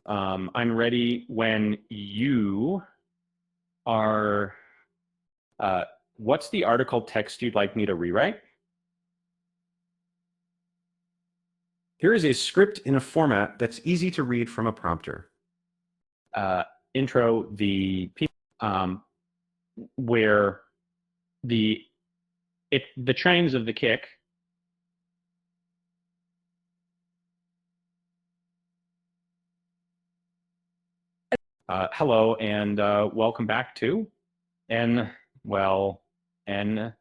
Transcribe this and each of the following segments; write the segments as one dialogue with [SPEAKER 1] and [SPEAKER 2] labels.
[SPEAKER 1] I'm ready when you are. Uh, what's the article text you'd like me to rewrite?
[SPEAKER 2] Here is a script in a format that's easy to read from a prompter.
[SPEAKER 1] Uh, intro um, where the the trains of the kick. Hello and welcome back to and well and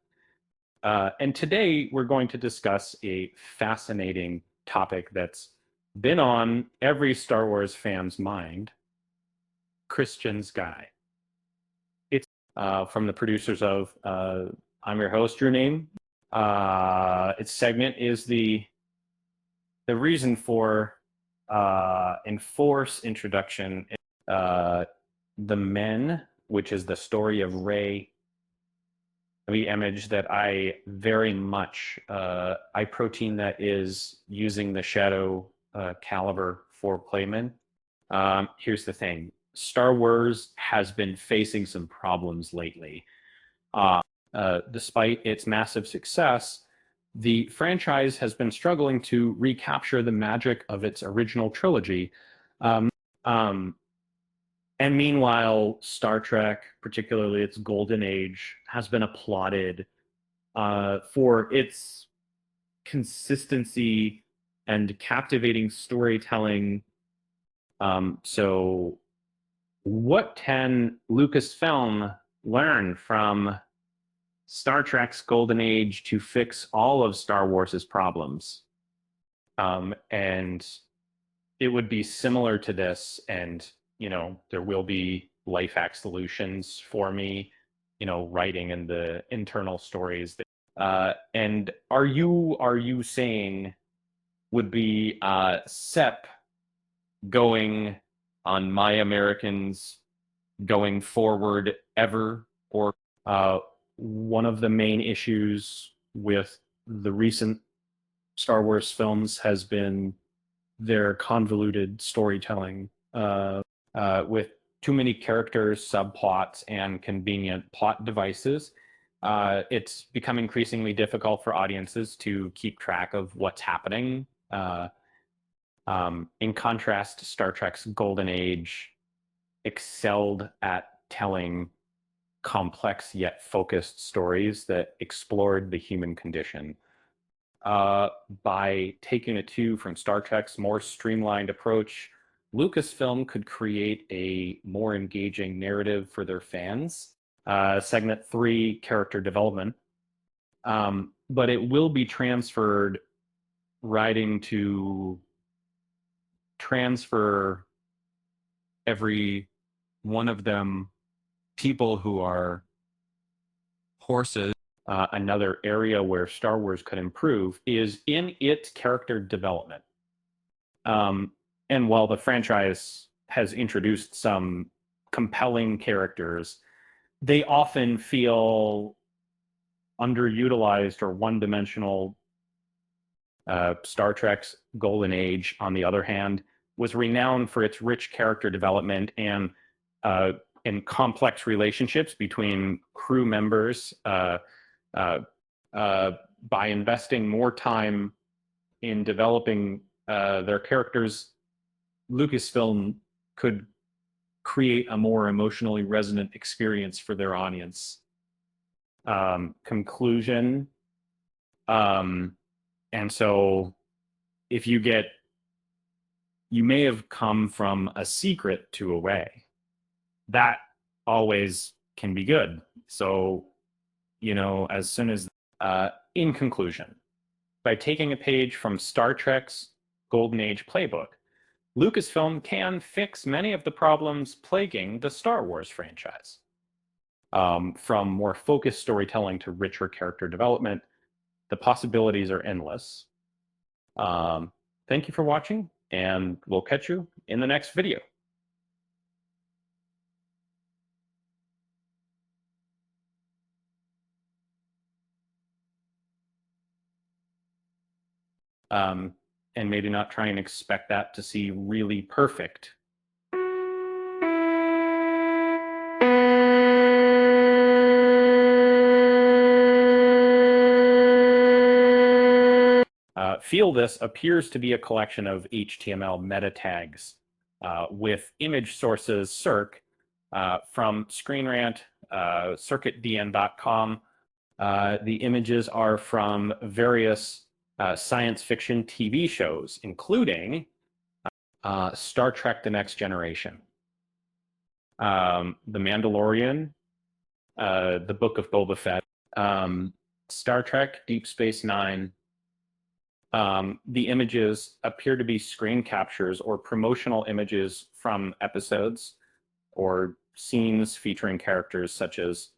[SPEAKER 1] and today we're going to discuss a fascinating topic that's been on every Star Wars fan's mind: Christian's Guide. It's from the producers of I'm your host, Drew Name. Its segment is the reason for enforce introduction. Uh, the Men, which is the story of Rey, the image that I very much I protein that is using the shadow caliber for playmen. Here's the thing: Star Wars has been facing some problems lately. Despite its massive success, the franchise has been struggling to recapture the magic of its original trilogy. Um, um, and meanwhile, Star Trek, particularly its golden age, has been applauded for its consistency and captivating storytelling. So, what can Lucasfilm learn from Star Trek's golden age to fix all of Star Wars's problems? And it would be similar to this, and there will be life hack solutions for me, writing in the internal stories. And are you saying would be Sep going on My Americans going forward ever, or one of the main issues with the recent Star Wars films has been their convoluted storytelling, with too many characters, subplots, and convenient plot devices. It's become increasingly difficult for audiences to keep track of what's happening. In contrast, Star Trek's Golden Age excelled at telling complex yet focused stories that explored the human condition. By taking a cue from Star Trek's more streamlined approach, Lucasfilm could create a more engaging narrative for their fans. Segment 3, character development. But it will be transferred, writing to transfer every one of them people who are horses. Another area where Star Wars could improve is in its character development. Um, and while the franchise has introduced some compelling characters, they often feel underutilized or one dimensional. Star Trek's Golden Age, on the other hand, was renowned for its rich character development uh, and complex relationships between crew members. Uh, uh, by investing more time in developing their characters, Lucasfilm could create a more emotionally resonant experience for their audience. Conclusion. Um, and so, if you may have come from a secret to a way. That always can be good. So, as soon as, in conclusion, by taking a page from Star Trek's Golden Age playbook, Lucasfilm can fix many of the problems plaguing the Star Wars franchise. From more focused storytelling to richer character development, the possibilities are endless. Thank you for watching, and we'll catch you in the next video. And maybe not try and expect that to see really perfect Feel This appears to be a collection of HTML meta tags with image sources circ from Screen Rant, circuitdn.com. The images are from various science fiction TV shows, including Star Trek The Next Generation, The Mandalorian, The Book of Boba Fett, Star Trek Deep Space Nine. The images appear to be screen captures or promotional images from episodes or scenes featuring characters such as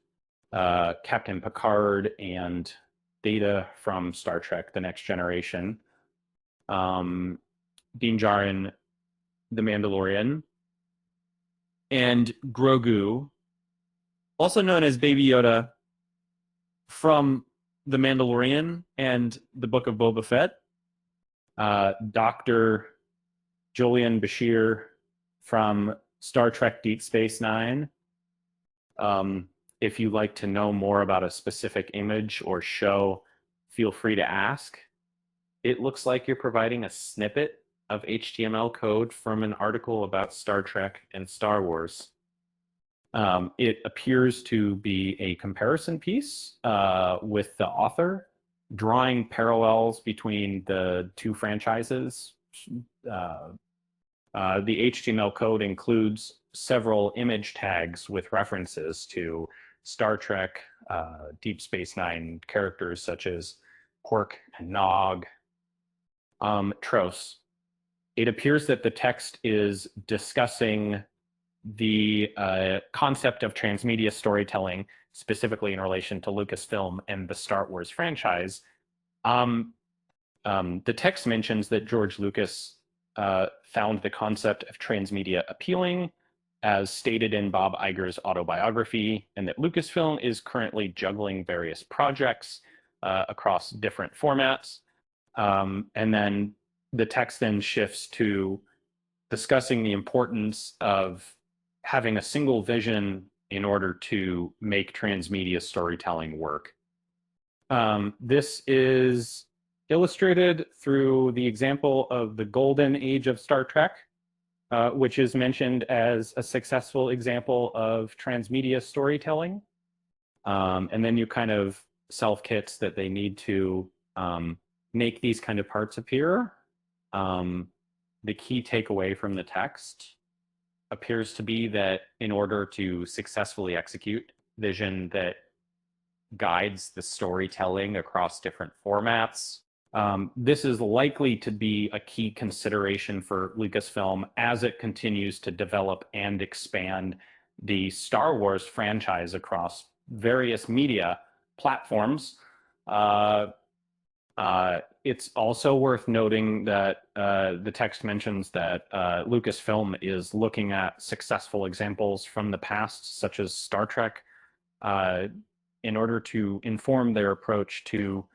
[SPEAKER 1] Captain Picard and Data from Star Trek The Next Generation, Din Djarin, The Mandalorian, and Grogu, also known as Baby Yoda from The Mandalorian and The Book of Boba Fett, Dr. Julian Bashir from Star Trek Deep Space Nine. If you'd like to know more about a specific image or show, feel free to ask. It looks like you're providing a snippet of HTML code from an article about Star Trek and Star Wars. It appears to be a comparison piece with the author drawing parallels between the two franchises. The HTML code includes several image tags with references to Star Trek, Deep Space Nine characters such as Quark and Nog. Tros. It appears that the text is discussing the concept of transmedia storytelling, specifically in relation to Lucasfilm and the Star Wars franchise. The text mentions that George Lucas found the concept of transmedia appealing, as stated in Bob Iger's autobiography, and that Lucasfilm is currently juggling various projects across different formats. And then the text then shifts to discussing the importance of having a single vision in order to make transmedia storytelling work. This is illustrated through the example of the golden age of Star Trek, which is mentioned as a successful example of transmedia storytelling. And then you kind of self-kits that they need to make these kind of parts appear. The key takeaway from the text appears to be that in order to successfully execute vision that guides the storytelling across different formats, this is likely to be a key consideration for Lucasfilm as it continues to develop and expand the Star Wars franchise across various media platforms. It's also worth noting that the text mentions that Lucasfilm is looking at successful examples from the past, such as Star Trek, in order to inform their approach to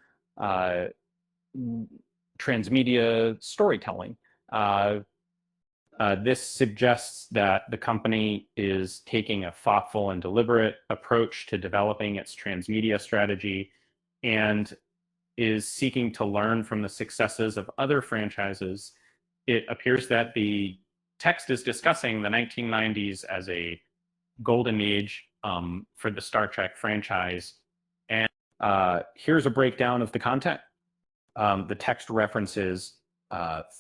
[SPEAKER 1] transmedia storytelling. This suggests that the company is taking a thoughtful and deliberate approach to developing its transmedia strategy and is seeking to learn from the successes of other franchises. It appears that the text is discussing the 1990s as a golden age for the Star Trek franchise. And here's a breakdown of the content. The text references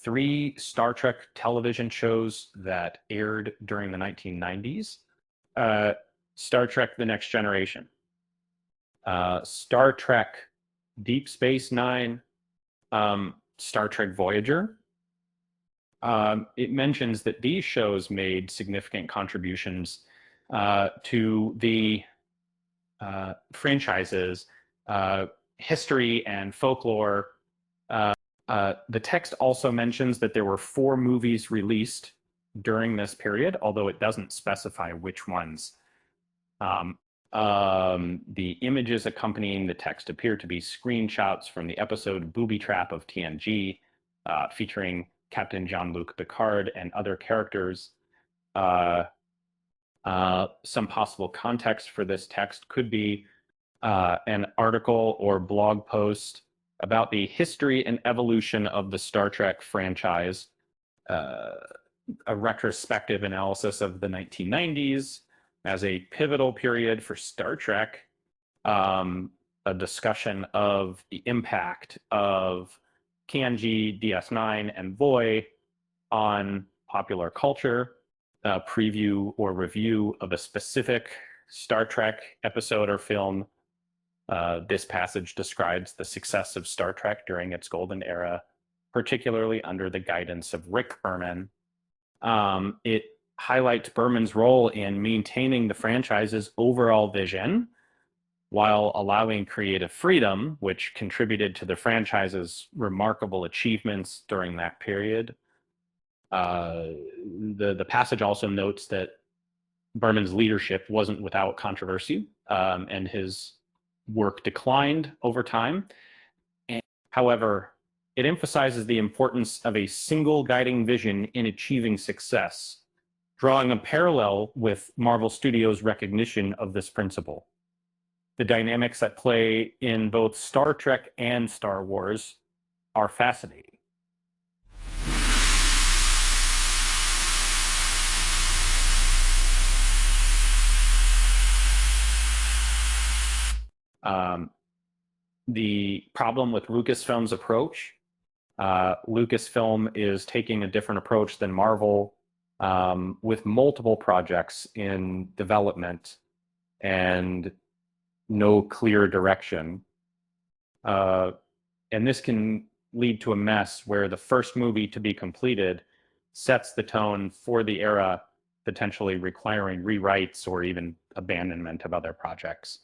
[SPEAKER 1] 3 Star Trek television shows that aired during the 1990s. Star Trek The Next Generation, Star Trek Deep Space Nine, Star Trek Voyager. It mentions that these shows made significant contributions to the franchise's history and folklore. The text also mentions that there were 4 movies released during this period, although it doesn't specify which ones. The images accompanying the text appear to be screenshots from the episode Booby Trap of TNG, featuring Captain Jean-Luc Picard and other characters. Some possible context for this text could be an article or blog post about the history and evolution of the Star Trek franchise, uh, a retrospective analysis of the 1990s as a pivotal period for Star Trek, um, a discussion of the impact of TNG, DS9, and Voy on popular culture, a preview or review of a specific Star Trek episode or film. This passage describes the success of Star Trek during its golden era, particularly under the guidance of Rick Berman. It highlights Berman's role in maintaining the franchise's overall vision while allowing creative freedom, which contributed to the franchise's remarkable achievements during that period. The passage also notes that Berman's leadership wasn't without controversy, and his work declined over time. And, however, it emphasizes the importance of a single guiding vision in achieving success, drawing a parallel with Marvel Studios' recognition of this principle. The dynamics at play in both Star Trek and Star Wars are fascinating. The problem with Lucasfilm's approach, Lucasfilm is taking a different approach than Marvel, with multiple projects in development and no clear direction. And this can lead to a mess where the first movie to be completed sets the tone for the era, potentially requiring rewrites or even abandonment of other projects.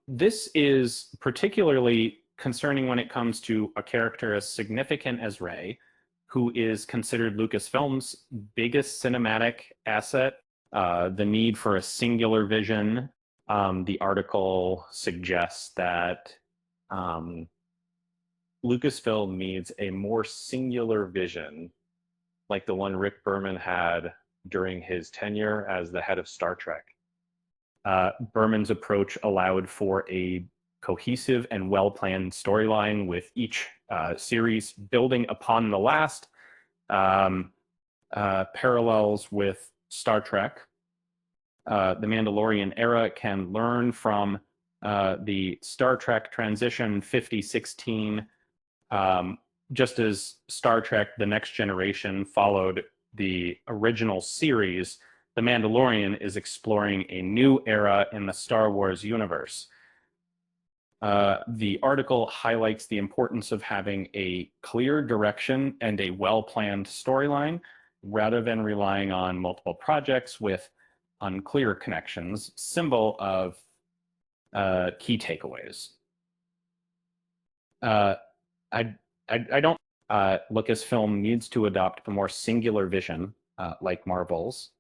[SPEAKER 1] This is particularly concerning when it comes to a character as significant as Rey, who is considered Lucasfilm's biggest cinematic asset. The need for a singular vision. The article suggests that Lucasfilm needs a more singular vision, like the one Rick Berman had during his tenure as the head of Star Trek. Berman's approach allowed for a cohesive and well-planned storyline, with each series building upon the last. Parallels with Star Trek. The Mandalorian era can learn from the Star Trek transition 5016, just as Star Trek The Next Generation followed the original series. The Mandalorian is exploring a new era in the Star Wars universe. The article highlights the importance of having a clear direction and a well-planned storyline, rather than relying on multiple projects with unclear connections, symbol of key takeaways. I don't. Lucasfilm needs to adopt a more singular vision, like Marvel's,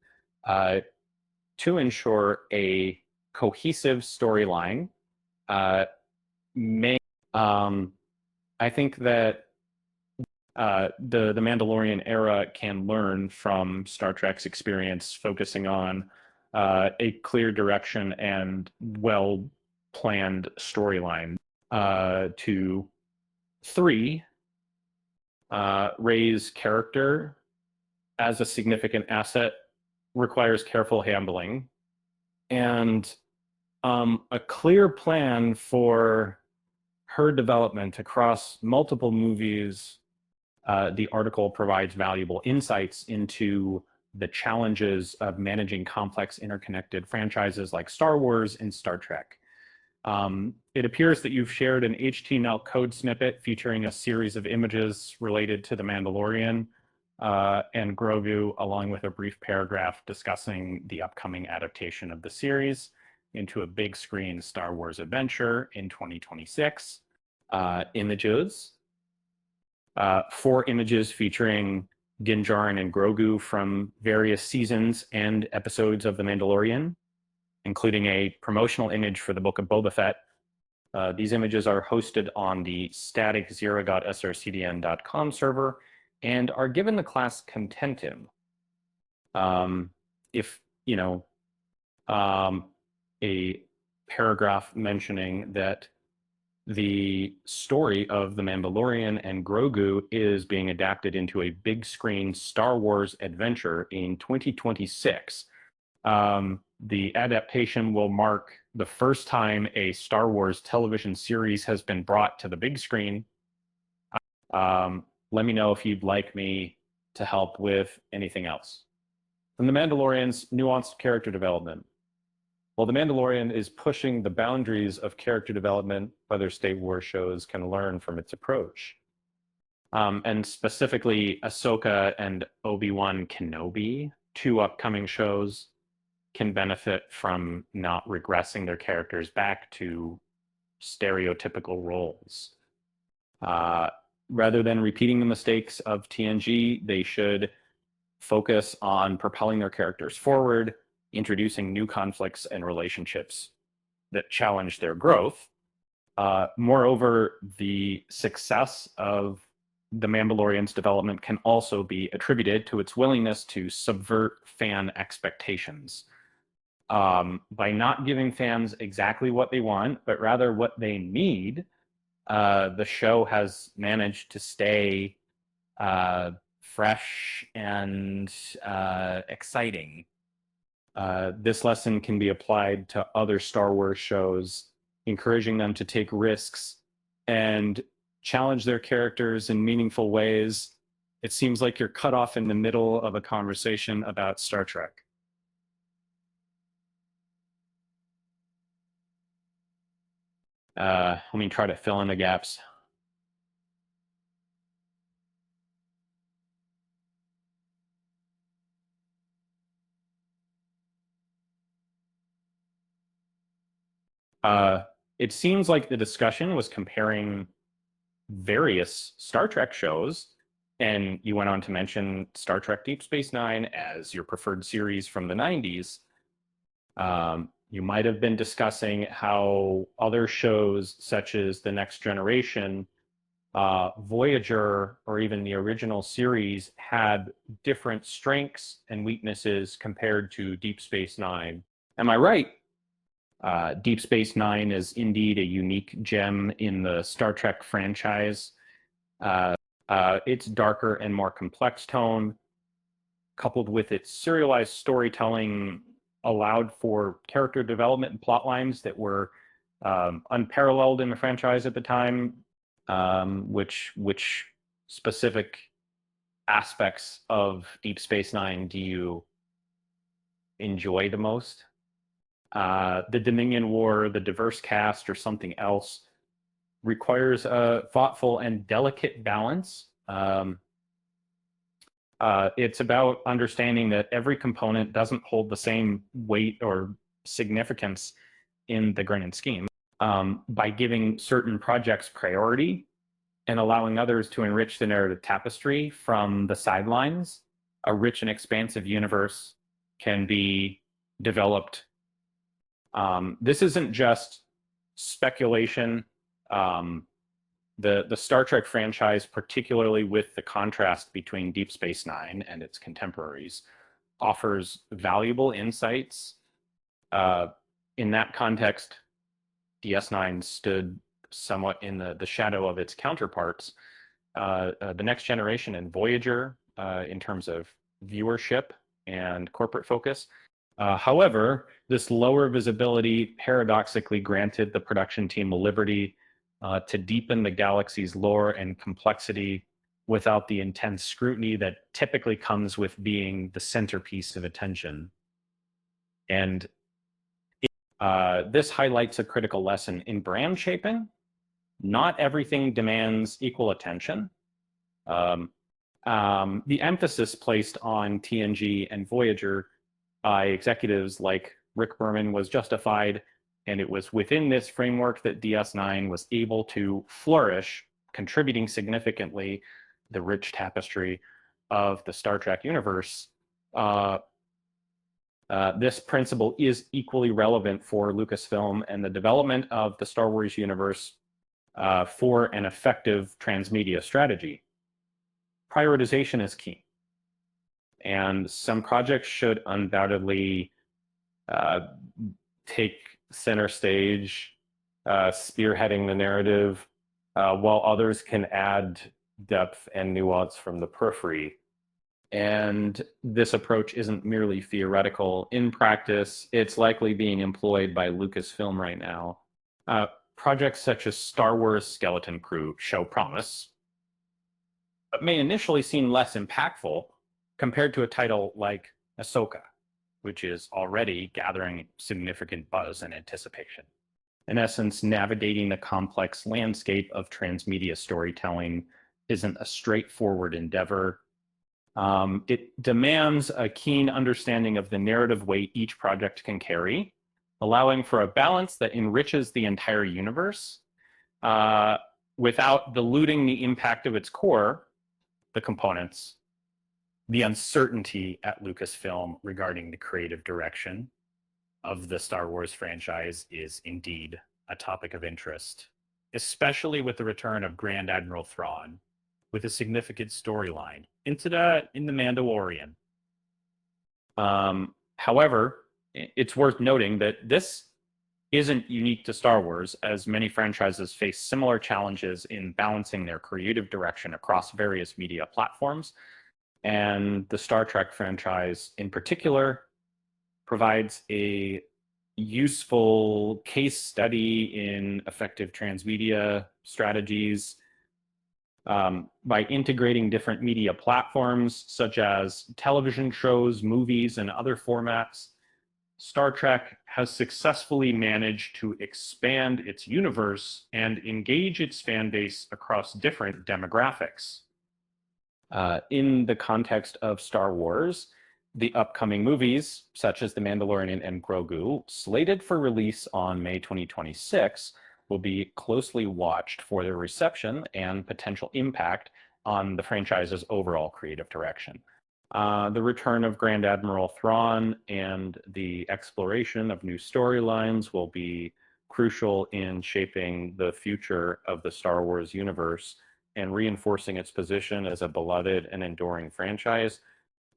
[SPEAKER 1] to ensure a cohesive storyline. I think that the Mandalorian era can learn from Star Trek's experience, focusing on a clear direction and well-planned storyline. To 3, Rey's character as a significant asset requires careful handling and a clear plan for her development across multiple movies. The article provides valuable insights into the challenges of managing complex interconnected franchises like Star Wars and Star Trek. It appears that you've shared an HTML code snippet featuring a series of images related to The Mandalorian and Grogu, along with a brief paragraph discussing the upcoming adaptation of the series into a big screen Star Wars adventure in 2026. Images. 4 images featuring Din Djarin and Grogu from various seasons and episodes of The Mandalorian, including a promotional image for the Book of Boba Fett. These images are hosted on the static zero.srcdn.com server and are given the class contentum. If, a paragraph mentioning that the story of The Mandalorian and Grogu is being adapted into a big screen Star Wars adventure in 2026. The adaptation will mark the first time a Star Wars television series has been brought to the big screen. Let me know if you'd like me to help with anything else. And The Mandalorian's nuanced character development. While The Mandalorian is pushing the boundaries of character development, other Star Wars shows can learn from its approach. And specifically, Ahsoka and Obi-Wan Kenobi, two upcoming shows, can benefit from not regressing their characters back to stereotypical roles. Rather than repeating the mistakes of TNG, they should focus on propelling their characters forward, introducing new conflicts and relationships that challenge their growth. Moreover, the success of The Mandalorian's development can also be attributed to its willingness to subvert fan expectations. By not giving fans exactly what they want, but rather what they need, the show has managed to stay fresh and exciting. This lesson can be applied to other Star Wars shows, encouraging them to take risks and challenge their characters in meaningful ways. It seems like you're cut off in the middle of a conversation about Star Trek. Let me try to fill in the gaps. It seems like the discussion was comparing various Star Trek shows, and you went on to mention Star Trek Deep Space Nine as your preferred series from the 90s. You might have been discussing how other shows, such as The Next Generation, Voyager, or even the original series, had different strengths and weaknesses compared to Deep Space Nine. Am I right? Deep Space Nine is indeed a unique gem in the Star Trek franchise. Its darker and more complex tone, coupled with its serialized storytelling, allowed for character development and plot lines that were unparalleled in the franchise at the time. Which specific aspects of Deep Space Nine do you enjoy the most? The Dominion War, the diverse cast, or something else requires a thoughtful and delicate balance. It's about understanding that every component doesn't hold the same weight or significance in the grand scheme. By giving certain projects priority and allowing others to enrich the narrative tapestry from the sidelines, a rich and expansive universe can be developed. This isn't just speculation. The Star Trek franchise, particularly with the contrast between Deep Space Nine and its contemporaries, offers valuable insights. In that context, DS9 stood somewhat in the shadow of its counterparts. The Next Generation and Voyager, in terms of viewership and corporate focus. However, this lower visibility paradoxically granted the production team a liberty to deepen the galaxy's lore and complexity without the intense scrutiny that typically comes with being the centerpiece of attention. And this highlights a critical lesson in brand shaping. Not everything demands equal attention. The emphasis placed on TNG and Voyager by executives like Rick Berman was justified, and it was within this framework that DS9 was able to flourish, contributing significantly the rich tapestry of the Star Trek universe. This principle is equally relevant for Lucasfilm and the development of the Star Wars universe for an effective transmedia strategy. Prioritization is key. And some projects should undoubtedly take center stage spearheading the narrative, while others can add depth and nuance from the periphery. And this approach isn't merely theoretical. In practice, it's likely being employed by Lucasfilm right now. Projects such as Star Wars Skeleton Crew show promise, but may initially seem less impactful compared to a title like Ahsoka, which is already gathering significant buzz and anticipation. In essence, navigating the complex landscape of transmedia storytelling isn't a straightforward endeavor. It demands a keen understanding of the narrative weight each project can carry, allowing for a balance that enriches the entire universe without diluting the impact of its core, the components. The uncertainty at Lucasfilm regarding the creative direction of the Star Wars franchise is indeed a topic of interest, especially with the return of Grand Admiral Thrawn, with a significant storyline into in the Mandalorian. However, it's worth noting that this isn't unique to Star Wars, as many franchises face similar challenges in balancing their creative direction across various media platforms. And the Star Trek franchise in particular provides a useful case study in effective transmedia strategies. By integrating different media platforms such as television shows, movies, and other formats, Star Trek has successfully managed to expand its universe and engage its fan base across different demographics. In the context of Star Wars, the upcoming movies, such as The Mandalorian and Grogu, slated for release on May 2026, will be closely watched for their reception and potential impact on the franchise's overall creative direction. The return of Grand Admiral Thrawn and the exploration of new storylines will be crucial in shaping the future of the Star Wars universe and reinforcing its position as a beloved and enduring franchise.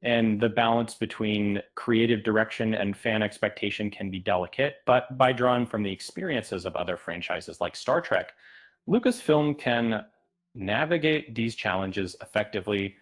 [SPEAKER 1] And the balance between creative direction and fan expectation can be delicate, but by drawing from the experiences of other franchises like Star Trek, Lucasfilm can navigate these challenges effectively